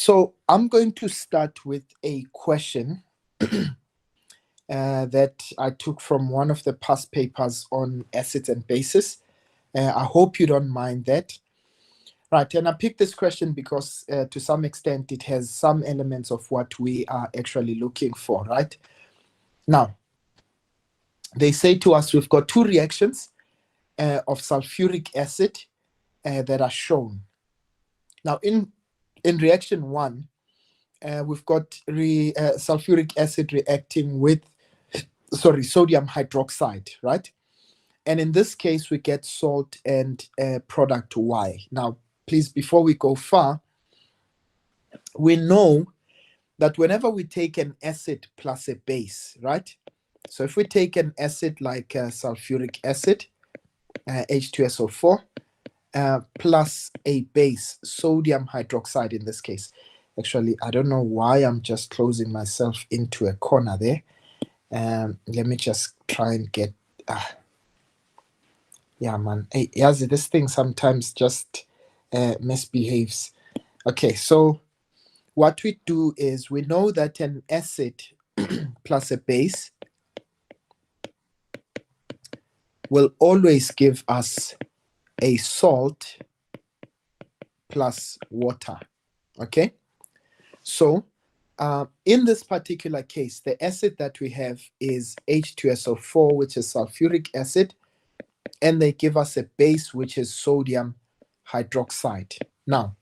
So I'm going to start with a question that I took from one of the past papers on acids and bases. I hope you don't mind that. Right, and I picked this question because to some extent it has some elements of what we are actually looking for, right? Now, they say to us we've got two reactions of sulfuric acid that are shown. Now, in reaction one, we've got sulfuric acid reacting with, sodium hydroxide, right? And in this case, we get salt and product Y. Now, please, before we go far, we know that whenever we take an acid plus a base, right? So if we take an acid like sulfuric acid, H2SO4, plus a base, sodium hydroxide in this case. Actually, I don't know why I'm just closing myself into a corner there. Let me just try and get... yeah, man. Hey, yes, this thing sometimes just misbehaves. Okay, so what we do is we know that an acid plus a base will always give us a salt plus water. Okay, so in this particular case, the acid that we have is H2SO4, which is sulfuric acid, and they give us a base, which is sodium hydroxide. Now,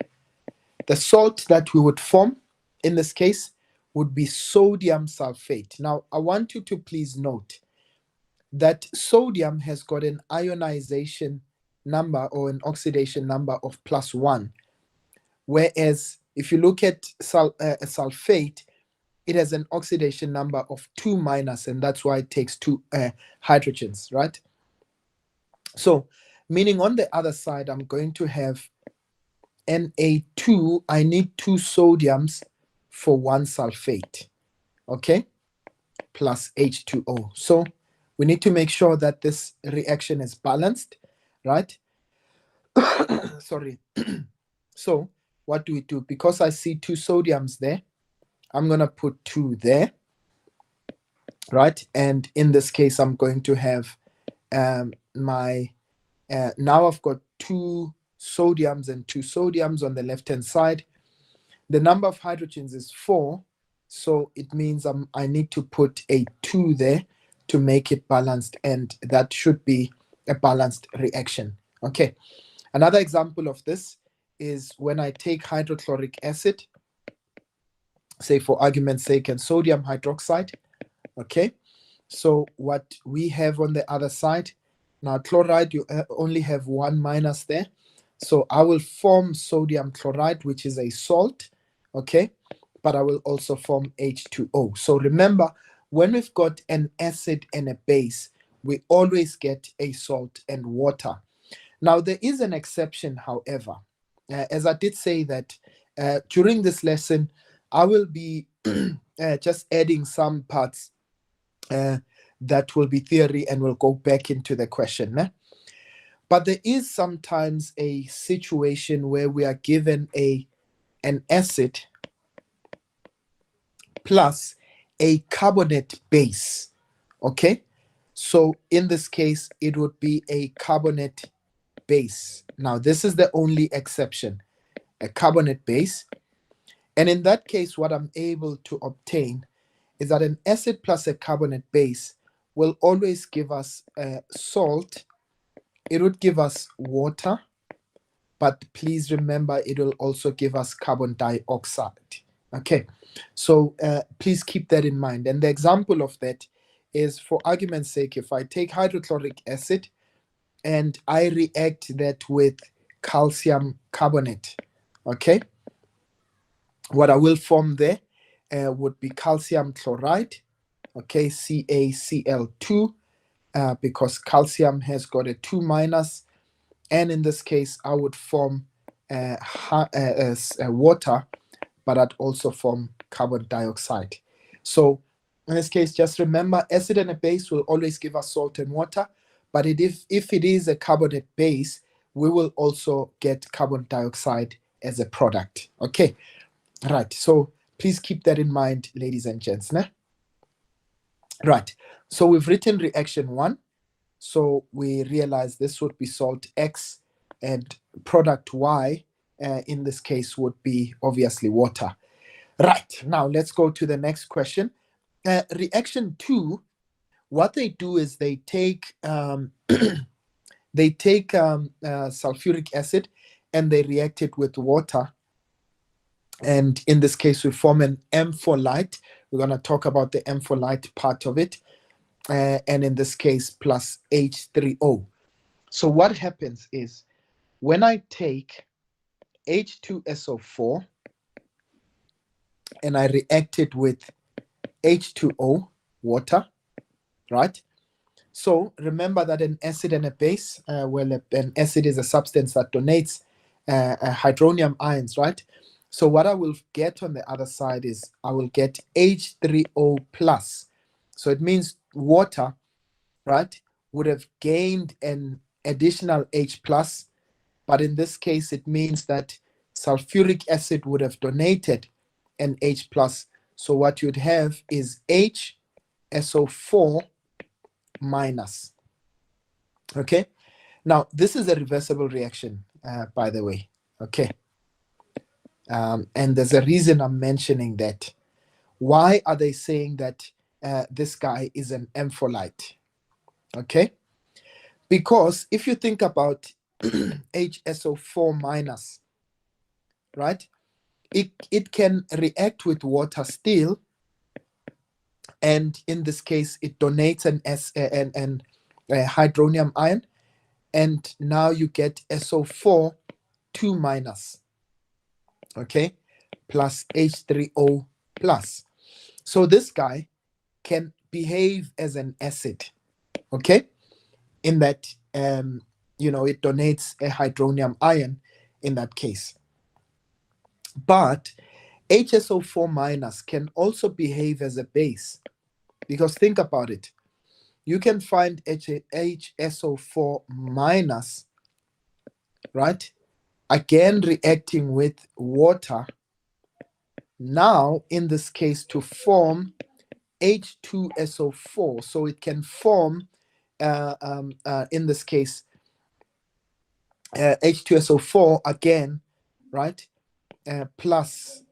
the salt that we would form in this case would be sodium sulfate. Now, I want you to please note that sodium has got an ionization number or an oxidation number of +1, whereas if you look at sulfate, it has an oxidation number of 2-, and that's why it takes two hydrogens, right? So, meaning on the other side, I'm going to have Na2, I need 2 sodiums for 1 sulfate, okay, plus H2O. So we need to make sure that this reaction is balanced, right? Sorry. So what do we do? Because I see 2 sodiums there, I'm going to put 2 there, right? And in this case, I'm going to have now I've got 2 sodiums and 2 sodiums on the left-hand side. The number of hydrogens is 4, so it means I need to put a 2 there to make it balanced, and that should be a balanced reaction. Okay, another example of this is when I take hydrochloric acid, say for argument's sake, and sodium hydroxide. Okay, so what we have on the other side, now chloride, you only have 1- there. So I will form sodium chloride, which is a salt, okay? But I will also form H2O. So remember, when we've got an acid and a base, we always get a salt and water. Now, there is an exception, however. As I did say that during this lesson, I will be just adding some parts that will be theory and will go back into the question. But there is sometimes a situation where we are given an acid plus a carbonate base, okay? So in this case, it would be a carbonate base. Now, this is the only exception, a carbonate base. And in that case, what I'm able to obtain is that an acid plus a carbonate base will always give us salt. It would give us water, but please remember it will also give us carbon dioxide. Okay, so please keep that in mind. And the example of that is, for argument's sake, if I take hydrochloric acid and I react that with calcium carbonate, okay, what I will form there would be calcium chloride, okay, CaCl2, because calcium has got a 2-, and in this case I would form water, but I'd also form carbon dioxide. So in this case, just remember, acid and a base will always give us salt and water, but if it is a carbonate base, we will also get carbon dioxide as a product. Okay, Right, so please keep that in mind, ladies and gents. Ne? Right, so we've written reaction 1. So we realize this would be salt X, and product Y, in this case, would be obviously water. Right, now let's go to the next question. Reaction 2, what they do is they take sulfuric acid and they react it with water. And in this case, we form an ampholyte. We're going to talk about the ampholyte part of it. And in this case, plus H3O. So what happens is when I take H2SO4 and I react it with H2O, water, right? So remember that an acid and a base, an acid is a substance that donates hydronium ions, right? So what I will get on the other side is I will get H3O plus. So it means water, right, would have gained an additional H plus, but in this case it means that sulfuric acid would have donated an H plus. So what you'd have is HSO4 minus. Okay, now this is a reversible reaction, by the way. Okay, and there's a reason I'm mentioning that. Why are they saying that this guy is an ampholyte? Okay, because if you think about HSO4 minus, right, it can react with water still, and in this case it donates an hydronium ion, and now you get SO4 2 minus, okay, plus H3O plus. So this guy can behave as an acid, okay, in that it donates a hydronium ion in that case. But HSO4 minus can also behave as a base, because think about it. You can find HSO4 minus, right, again reacting with water, now in this case to form H2SO4. So it can form, in this case, H2SO4 again, right, plus,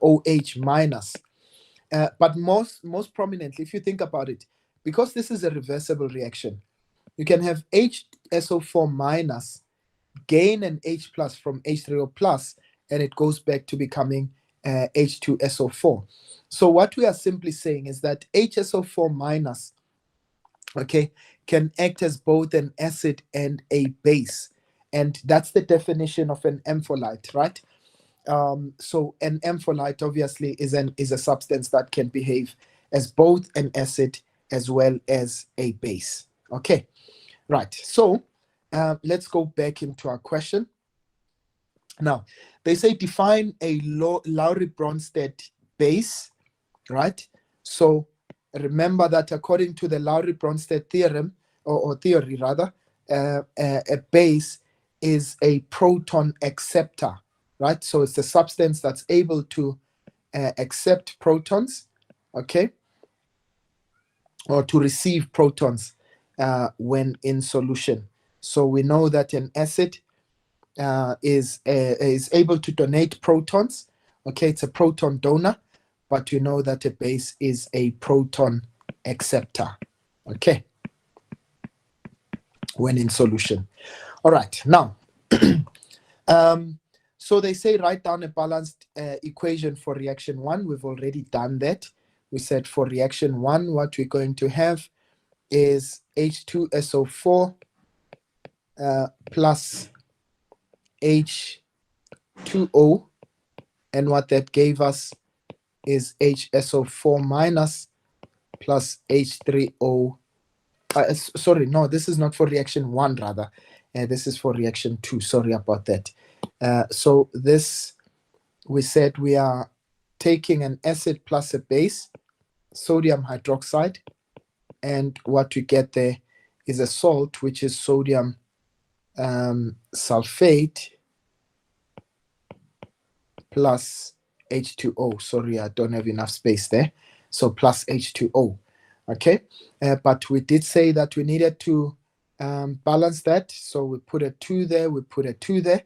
OH minus. But most prominently, if you think about it, because this is a reversible reaction, you can have HSO4 minus gain an H plus from H3O plus, and it goes back to becoming H2SO4. So what we are simply saying is that HSO4 minus, okay, can act as both an acid and a base, and that's the definition of an ampholyte, right? So an ampholyte obviously is a substance that can behave as both an acid as well as a base. Okay, right. So let's go back into our question. Now, they say define a Lowry-Bronsted base, right? So remember that according to the Lowry-Bronsted theorem, or theory rather, a base is a proton acceptor, right? So it's a substance that's able to accept protons, okay, or to receive protons when in solution. So we know that an acid is able to donate protons. Okay, it's a proton donor, but you know that a base is a proton acceptor. Okay, when in solution. All right, now, so they say write down a balanced equation for reaction 1. We've already done that. We said for reaction 1, what we're going to have is H2SO4 plus H2O, and what that gave us is HSO4 minus plus H3O. Sorry, no, this is not for reaction 1, rather. This is for reaction 2. Sorry about that. So this, we said we are taking an acid plus a base, sodium hydroxide, and what we get there is a salt, which is sodium sulfate, plus H2O. Sorry, I don't have enough space there. So plus H2O. Okay, but we did say that we needed to balance that. So we put a 2 there, we put a 2 there,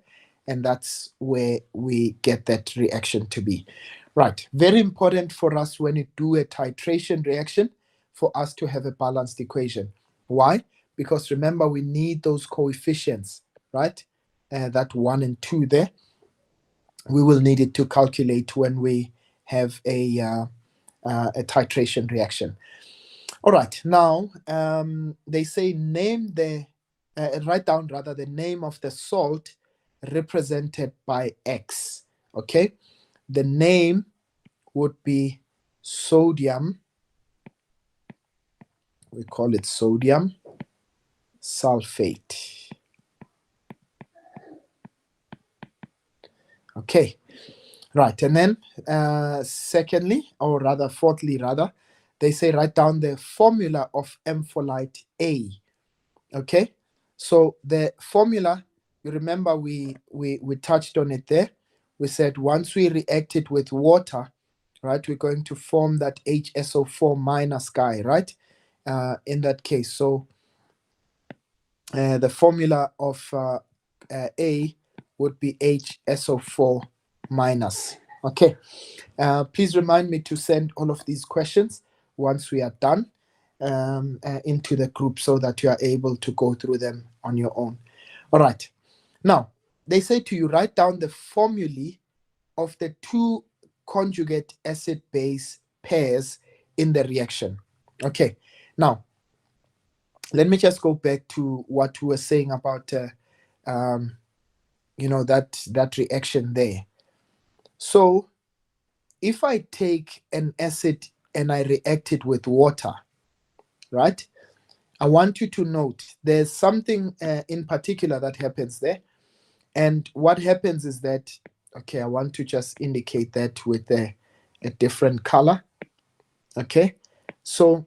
and that's where we get that reaction to be. Right, very important for us when you do a titration reaction for us to have a balanced equation. Why? Because remember, we need those coefficients, right? That 1 and 2 there. We will need it to calculate when we have a titration reaction. All right, now they say write down rather the name of the salt represented by X. Okay, the name would be sodium. We call it sodium sulfate. Okay, right, and then secondly, or rather fourthly rather, they say write down the formula of ampholite A. Okay, so the formula, you remember we touched on it there. We said once we react it with water, right, we're going to form that HSO4 minus guy, right, in that case. So the formula of A would be HSO4 minus. Okay, please remind me to send all of these questions once we are done into the group so that you are able to go through them on your own. All right. Now, they say to you, write down the formulae of the two conjugate acid-base pairs in the reaction. Okay. Now, let me just go back to what we were saying about, that reaction there. So, if I take an acid and I react it with water, right? I want you to note there's something in particular that happens there. And what happens is that, okay, I want to just indicate that with a different color. Okay, so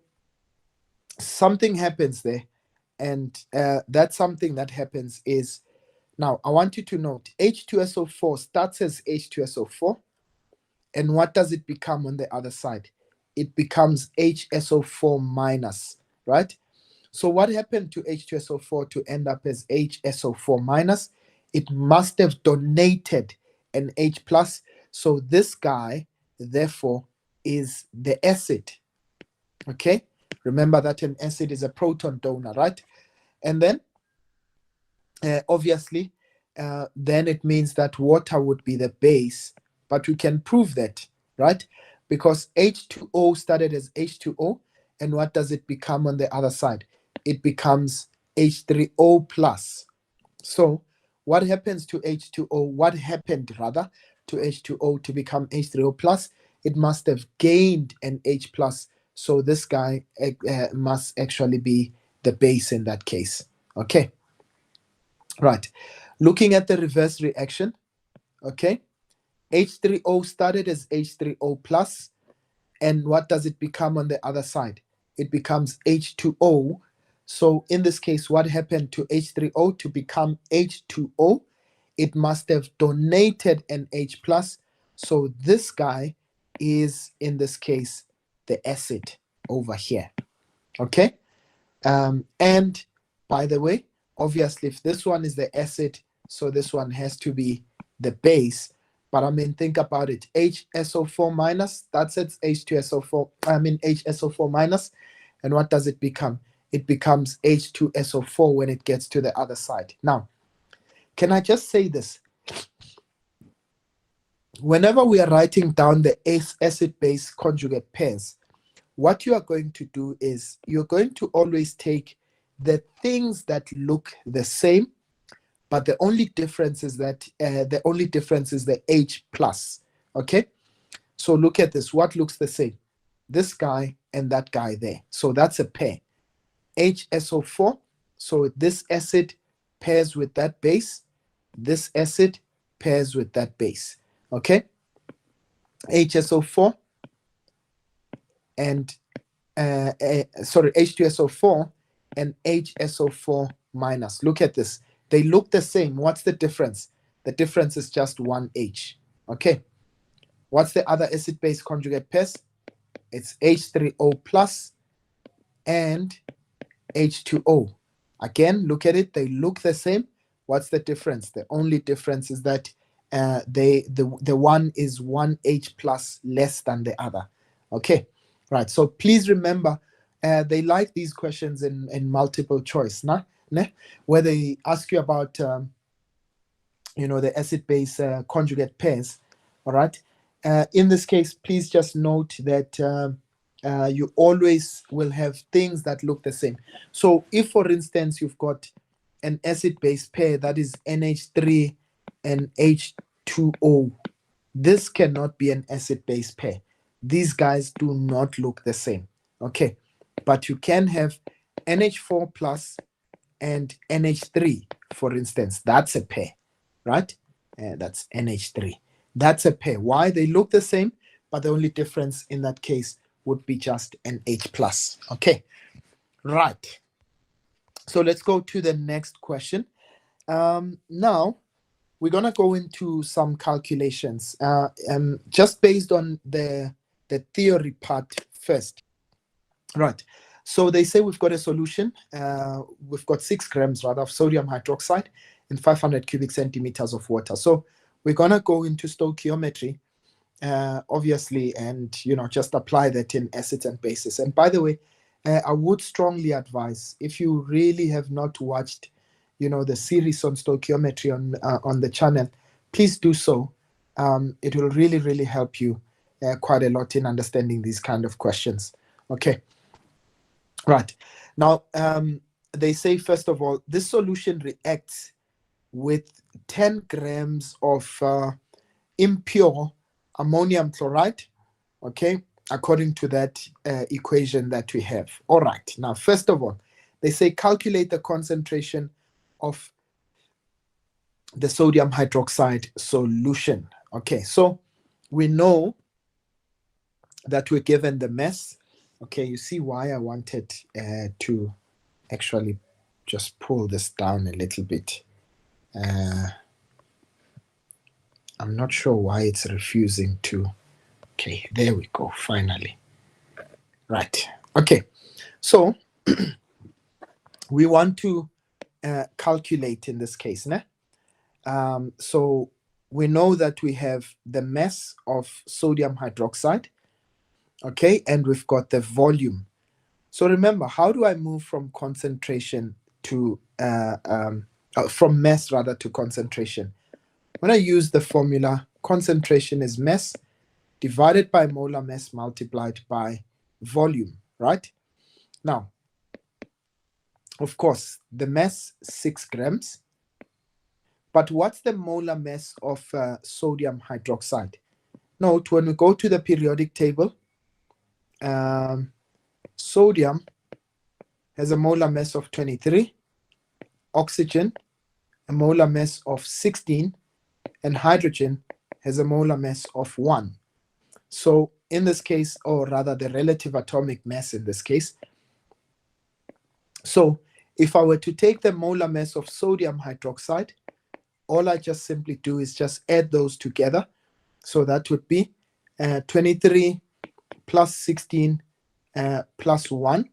something happens there. And that something that happens is, now I want you to note H2SO4 starts as H2SO4. And what does it become on the other side? It becomes HSO4 minus, right? So what happened to H2SO4 to end up as HSO4 minus? It must have donated an H plus. So this guy, therefore, is the acid. Okay? Remember that an acid is a proton donor, right? And then, obviously, then it means that water would be the base. But we can prove that, right? Because H2O started as H2O. And what does it become on the other side? It becomes H3O plus. So what happens to H2O? What happened rather to H2O to become H3O plus? It must have gained an H plus. So this guy must actually be the base in that case. Okay. Right. Looking at the reverse reaction. Okay. H3O started as H3O plus. And what does it become on the other side? It becomes H2O. So in this case, what happened to H3O to become H2O? It must have donated an H plus. So this guy is, in this case, the acid over here. Okay? And by the way, obviously, if this one is the acid, so this one has to be the base. But I mean, think about it. HSO4 minus, that's its H2SO4, HSO4 minus. And what does it become? It becomes H2SO4 when it gets to the other side. Now, can I just say this? Whenever we are writing down the acid-base conjugate pairs, what you are going to do is you're going to always take the things that look the same, but the only difference is that the H plus. Okay, so look at this. What looks the same? This guy and that guy there. So that's a pair. HSO4. So this acid pairs with that base. This acid pairs with that base. Okay, HSO4 and H2SO4 and HSO4 minus. Look at this. They look the same. What's the difference? The difference is just one H. Okay. What's the other acid-base conjugate pairs? It's H3O plus and H2O. Again, look at it. They look the same. What's the difference? The only difference is that the one is one H plus less than the other. Okay, right. So please remember, they like these questions in multiple choice, nah? Where they ask you about the acid-base conjugate pairs. All right. In this case, please just note that you always will have things that look the same. So if, for instance, you've got an acid-base pair that is NH3 and H2O, this cannot be an acid-base pair. These guys do not look the same. Okay. But you can have NH4 plus and NH3, for instance. That's a pair, right? That's NH3. That's a pair. Why? They look the same, but the only difference in that case would be just an H plus. Okay, right. So let's go to the next question. Now we're gonna go into some calculations, just based on the theory part first. Right. So they say we've got a solution. We've got 6 grams rather of sodium hydroxide in 500 cubic centimeters of water. So we're gonna go into stoichiometry, obviously, and just apply that in acids and bases. And by the way, I would strongly advise, if you really have not watched, the series on stoichiometry on the channel, please do so. It will really, really help you quite a lot in understanding these kind of questions. Okay. Right. Now, they say, first of all, this solution reacts with 10 grams of impure ammonium chloride, okay, according to that equation that we have. All right. Now, first of all, they say calculate the concentration of the sodium hydroxide solution. Okay, so we know that we're given the mass. Okay, you see why I wanted to actually just pull this down a little bit. I'm not sure why it's refusing to. Okay, there we go, finally. Right, okay, so we want to calculate in this case. So we know that we have the mass of sodium hydroxide, okay, and we've got the volume. So remember, how do I move from concentration to, from mass rather to concentration? When I use the formula, concentration is mass divided by molar mass multiplied by volume, right? Now, of course, the mass 6 grams, but what's the molar mass of sodium hydroxide? Note, when we go to the periodic table, sodium has a molar mass of 23, oxygen a molar mass of 16, and hydrogen has a molar mass of 1. So in this case, or rather the relative atomic mass in this case, so if I were to take the molar mass of sodium hydroxide, all I just simply do is just add those together. So that would be 23 plus 16 plus 1.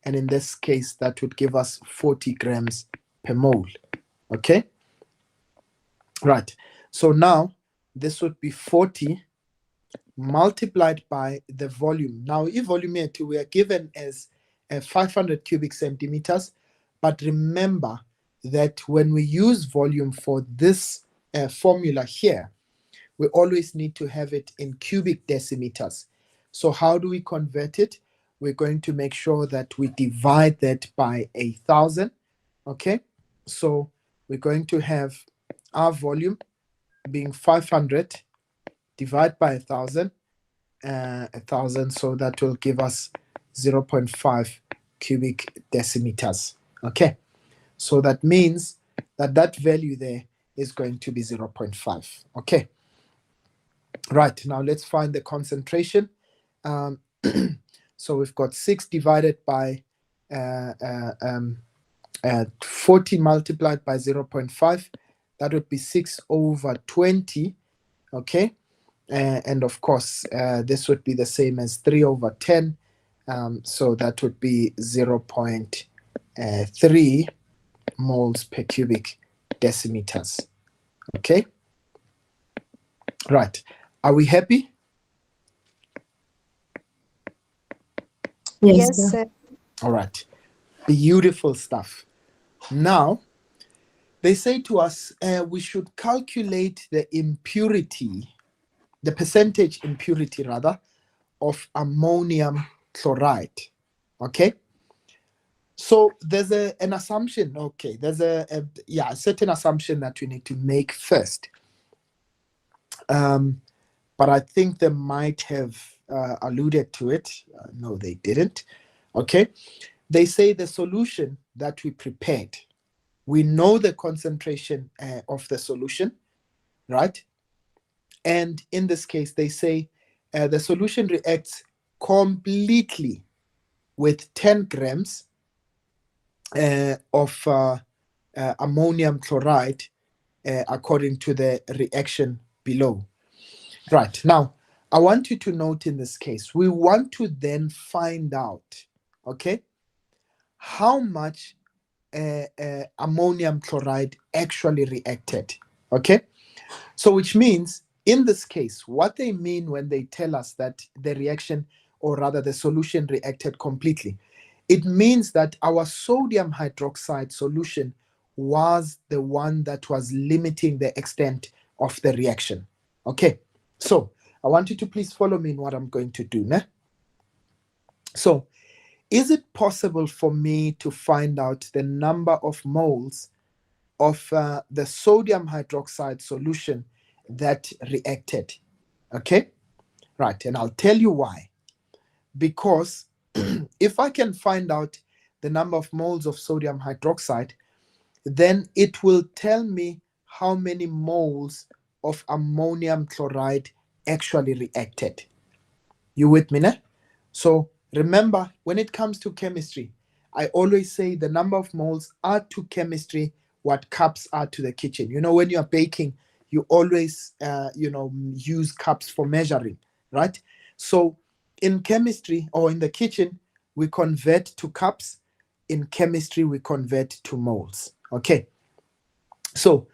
And in this case, that would give us 40 grams per mole. Okay? Right. So now this would be 40 multiplied by the volume. Now, if volumetric, we are given as 500 cubic centimeters. But remember that when we use volume for this formula here, we always need to have it in cubic decimeters. So how do we convert it? We're going to make sure that we divide that by 1,000. Okay, so we're going to have our volume being 500 divided by 1,000, so that will give us 0.5 cubic decimeters. Okay, so that means that that value there is going to be 0.5. Okay, right, now let's find the concentration. So we've got 6 divided by 40 multiplied by 0.5. That would be 6 over 20. Okay, And of course, this would be the same as 3 over 10. So that would be 0.3 moles per cubic decimeters. Okay? Right. Are we happy? Yes, sir. All right. Beautiful stuff. Now, they say to us we should calculate the impurity, the percentage impurity rather, of ammonium chloride. Okay? So there's an assumption, okay, there's a certain assumption that we need to make first. But I think they might have alluded to it. No, they didn't. Okay. They say the solution that we prepared, we know the concentration of the solution, right? And in this case, they say the solution reacts completely with 10 grams of ammonium chloride according to the reaction below. Right. Now, I want you to note in this case, we want to then find out, okay, how much ammonium chloride actually reacted, okay? So which means, in this case, what they mean when they tell us that the reaction, or rather the solution reacted completely, it means that our sodium hydroxide solution was the one that was limiting the extent of the reaction, okay? So I want you to please follow me in what I'm going to do. Ne? So is it possible for me to find out the number of moles of the sodium hydroxide solution that reacted? Okay, right, and I'll tell you why. Because if I can find out the number of moles of sodium hydroxide, then it will tell me how many moles of ammonium chloride actually reacted. You with me, ne? So remember, when it comes to chemistry, I always say the number of moles are to chemistry what cups are to the kitchen. You know, when you're baking, you always, use cups for measuring, right? So in chemistry or in the kitchen, we convert to cups. In chemistry, we convert to moles. Okay. So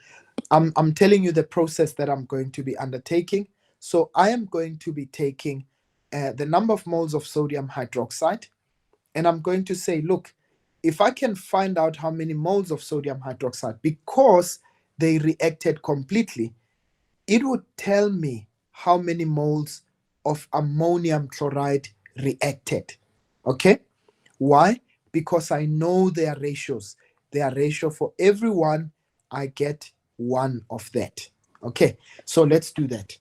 I'm telling you the process that I'm going to be undertaking. So I am going to be taking the number of moles of sodium hydroxide, and I'm going to say, look, if I can find out how many moles of sodium hydroxide, because they reacted completely, it would tell me how many moles of ammonium chloride reacted. Okay? Why? Because I know their ratios. Their ratio for every one, I get one of that. Okay, so let's do that.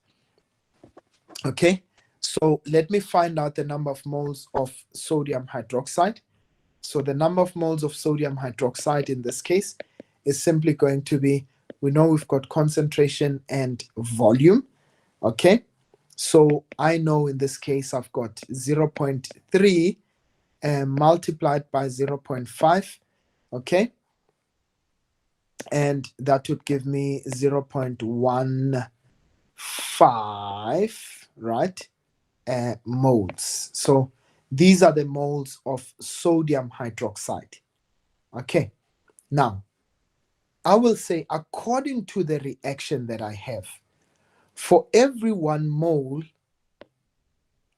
Okay, so let me find out the number of moles of sodium hydroxide. So the number of moles of sodium hydroxide in this case is simply going to be, we know we've got concentration and volume. Okay, so I know in this case I've got 0.3 multiplied by 0.5. Okay, and that would give me 0.15, right, moles. So these are the moles of sodium hydroxide. Okay, now I will say, according to the reaction that I have, for every 1 mole,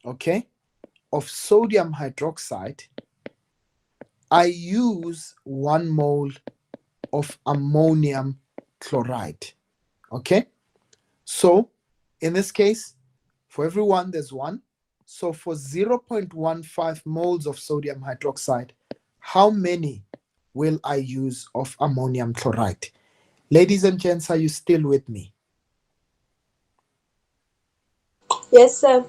okay, of sodium hydroxide, I use 1 mole of ammonium chloride. Okay, so in this case, for every 1 there's 1. So for 0.15 moles of sodium hydroxide, how many will I use of ammonium chloride? Ladies and gents, are you still with me? Yes, sir.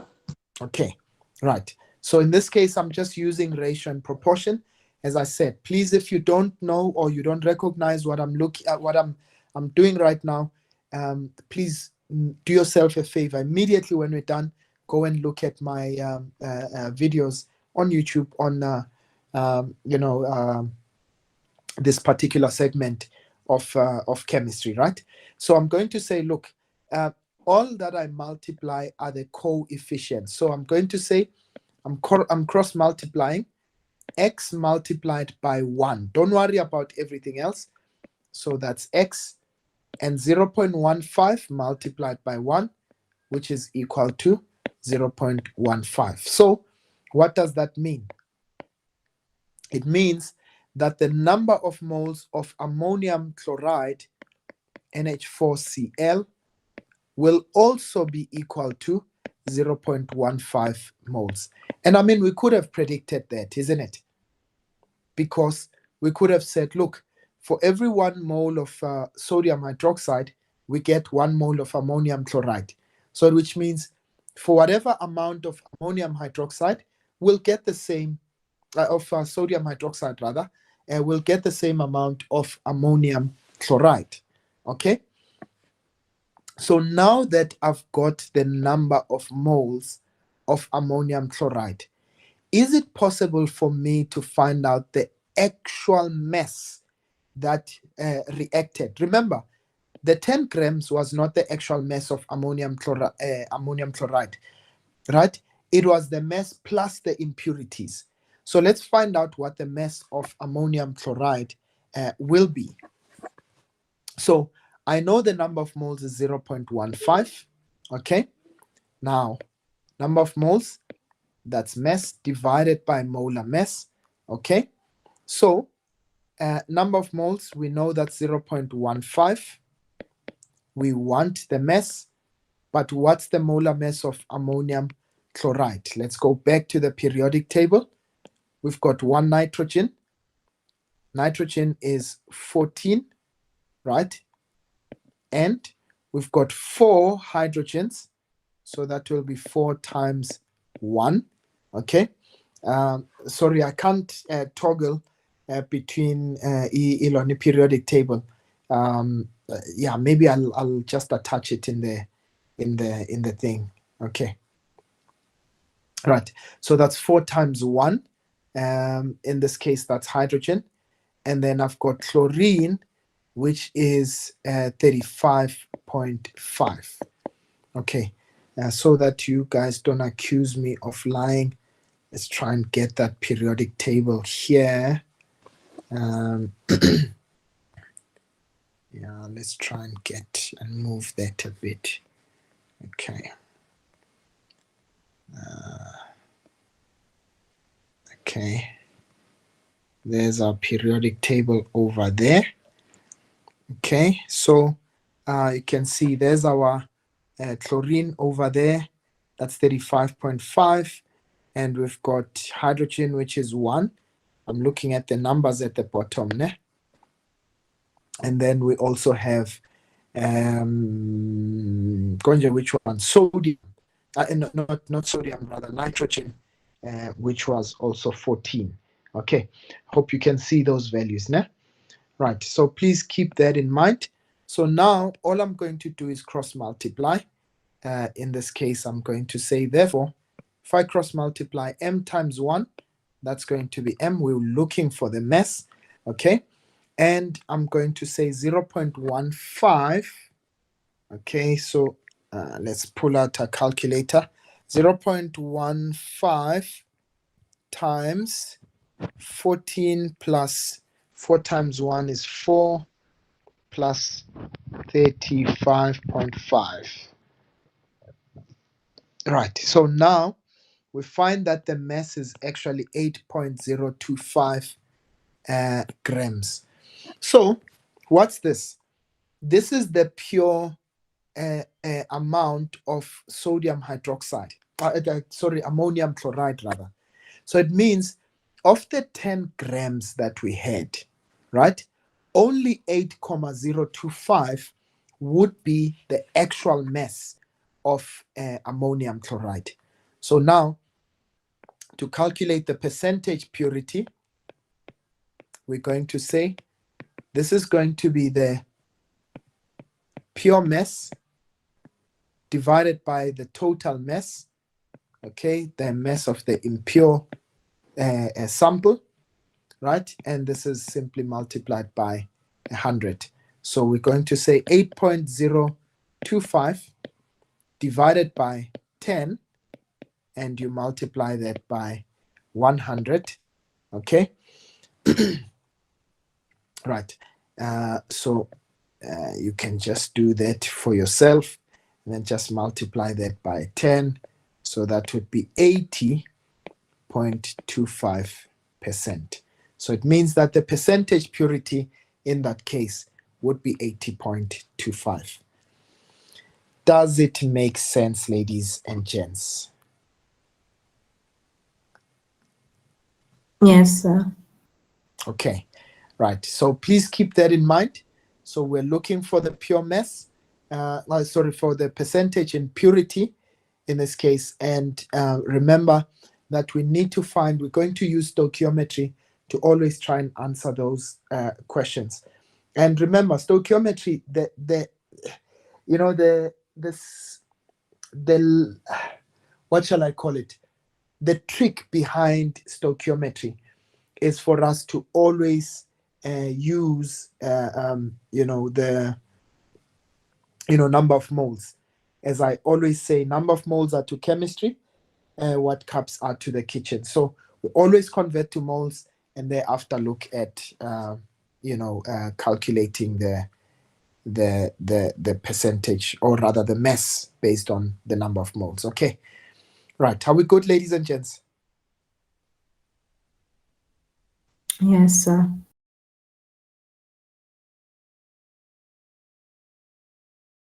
Okay, right. So in this case, I'm just using ratio and proportion. As I said, please, if you don't know or you don't recognize what I'm looking at, what I'm doing right now, please do yourself a favor. Immediately when we're done, go and look at my videos on YouTube on this particular segment of chemistry, right? So I'm going to say, look, all that I multiply are the coefficients. So I'm going to say I'm cross multiplying x multiplied by 1. Don't worry about everything else. So that's x, and 0.15 multiplied by 1, which is equal to 0.15. So what does that mean? It means that the number of moles of ammonium chloride, NH4Cl, will also be equal to 0.15 moles. And I mean, we could have predicted that, isn't it? Because we could have said, look, for every 1 mole of sodium hydroxide, we get 1 mole of ammonium chloride. So which means for whatever amount of ammonium hydroxide, we'll get the same, of sodium hydroxide rather, we'll get the same amount of ammonium chloride. Okay? So now that I've got the number of moles of ammonium chloride, is it possible for me to find out the actual mass that reacted? Remember, the 10 grams was not the actual mass of ammonium chloride, right? It was the mass plus the impurities. So let's find out what the mass of ammonium chloride will be. So I know the number of moles is 0.15. Okay. Now, number of moles, that's mass divided by molar mass. Okay. So number of moles, we know that's 0.15. We want the mass, but what's the molar mass of ammonium chloride? Let's go back to the periodic table. We've got 1 nitrogen. Nitrogen is 14, right? And we've got 4 hydrogens. So that will be 4 times 1. Okay. Sorry, I can't toggle between Elon periodic table. Yeah, maybe I'll just attach it in the thing. Okay. Right. So that's 4 times 1. In this case, that's hydrogen. And then I've got chlorine, which is 35.5. Okay. So that you guys don't accuse me of lying, let's try and get that periodic table here. Yeah, let's try and get and move that a bit. Okay. Okay. There's our periodic table over there. Okay, so you can see there's our chlorine over there. That's 35.5. And we've got hydrogen, which is 1. I'm looking at the numbers at the bottom. Ne? And then we also have, which one? Sodium. Not sodium, rather nitrogen, which was also 14. Okay, hope you can see those values. Ne? Right, so please keep that in mind. So now all I'm going to do is cross multiply. In this case, I'm going to say, therefore, if I cross multiply m times 1, that's going to be m. We're looking for the mass, okay? And I'm going to say 0.15. Okay, so let's pull out a calculator. 0.15 times 14 plus 4 times 1 is 4 plus 35.5. Right, so now we find that the mass is actually 8.025 grams. So what's this? This is the pure amount of sodium hydroxide. Ammonium chloride rather. So it means of the 10 grams that we had, right, only 8.025 would be the actual mass of ammonium chloride. So now, to calculate the percentage purity, we're going to say this is going to be the pure mass divided by the total mass, okay, the mass of the impure sample, right? And this is simply multiplied by 100. So we're going to say 8.025 divided by 10, and you multiply that by 100. Okay. Right. So you can just do that for yourself, and then just multiply that by 10. So that would be 80.25%. So it means that the percentage purity in that case would be 80.25. Does it make sense, ladies and gents? Yes, sir. Okay, right. So please keep that in mind. So we're looking for the pure mass, for the percentage in purity in this case. And remember that we need to find, we're going to use stoichiometry to always try and answer those questions. And remember, stoichiometry, what shall I call it? The trick behind stoichiometry is for us to always use the number of moles. As I always say, number of moles are to chemistry what cups are to the kitchen. So we always convert to moles and thereafter look at calculating the percentage, or rather the mass, based on the number of moles. Okay, right. Are we good, ladies and gents? Yes, sir.